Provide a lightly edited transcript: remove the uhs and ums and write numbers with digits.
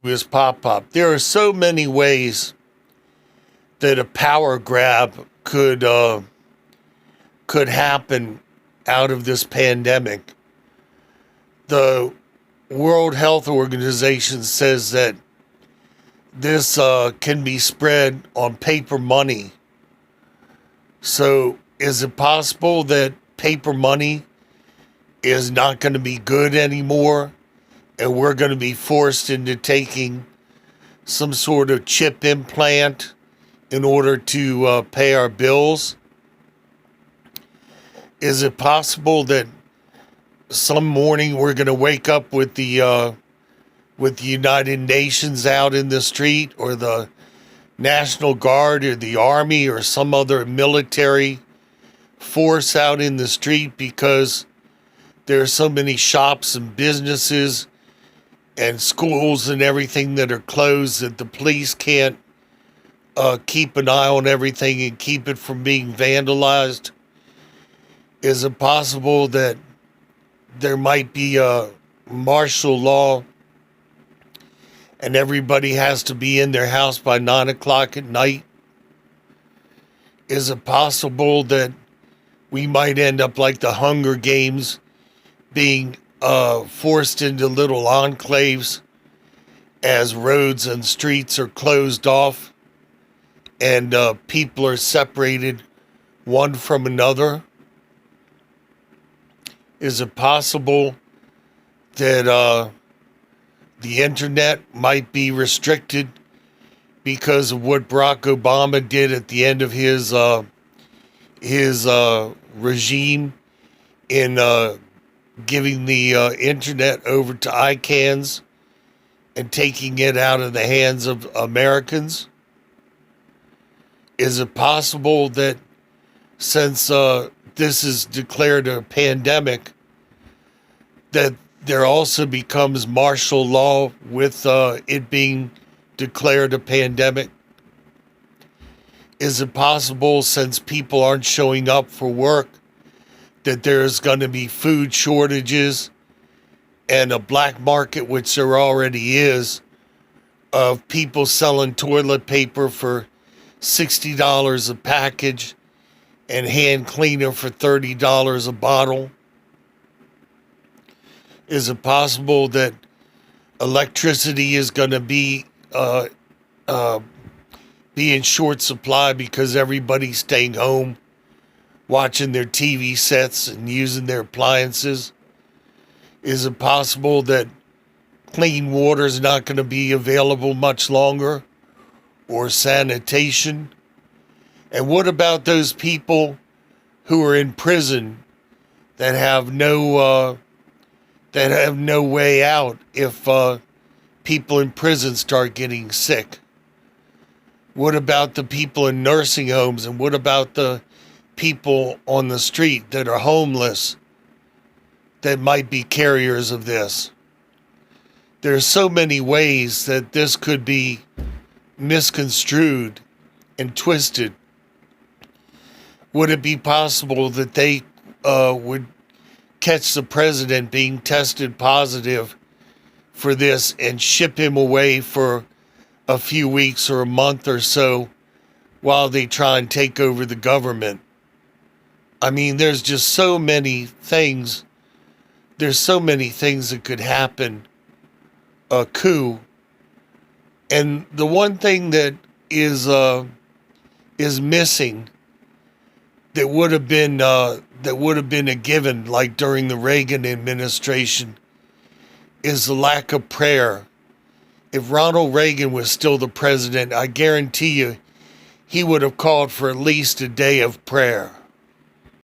is pop. There are so many ways that a power grab could happen out of this pandemic. The World Health Organization says that this can be spread on paper money. So is it possible that paper money is not going to be good anymore and we're going to be forced into taking some sort of chip implant in order to pay our bills? Is it possible that some morning we're going to wake up with the United Nations out in the street, or the National Guard, or the Army, or some other military force out in the street because there are so many shops and businesses and schools and everything that are closed that the police can't keep an eye on everything and keep it from being vandalized? Is it possible that there might be a martial law and everybody has to be in their house by 9 o'clock at night? Is it possible that we might end up like the Hunger Games, being forced into little enclaves as roads and streets are closed off and people are separated one from another? Is it possible that the internet might be restricted because of what Barack Obama did at the end of his regime in giving the internet over to ICANNs and taking it out of the hands of Americans? Is it possible that since this is declared a pandemic, that there also becomes martial law with it being declared a pandemic? Is it possible, since people aren't showing up for work, that there's going to be food shortages and a black market, which there already is, of people selling toilet paper for $60 a package and hand cleaner for $30 a bottle? Is it possible that electricity is going to be in short supply because everybody's staying home, watching their TV sets and using their appliances? Is it possible that clean water is not going to be available much longer, or sanitation? And what about those people who are in prison that have no way out if people in prison start getting sick? What about the people in nursing homes, and what about the people on the street that are homeless that might be carriers of this? There's so many ways that this could be misconstrued and twisted. Would it be possible that they would catch the president being tested positive for this and ship him away for a few weeks or a month or so while they try and take over the government? I mean, there's just so many things. There's so many things that could happen. A coup. And the one thing that is missing that would have been a given, like during the Reagan administration, is the lack of prayer. If Ronald Reagan was still the president, I guarantee you he would have called for at least a day of prayer.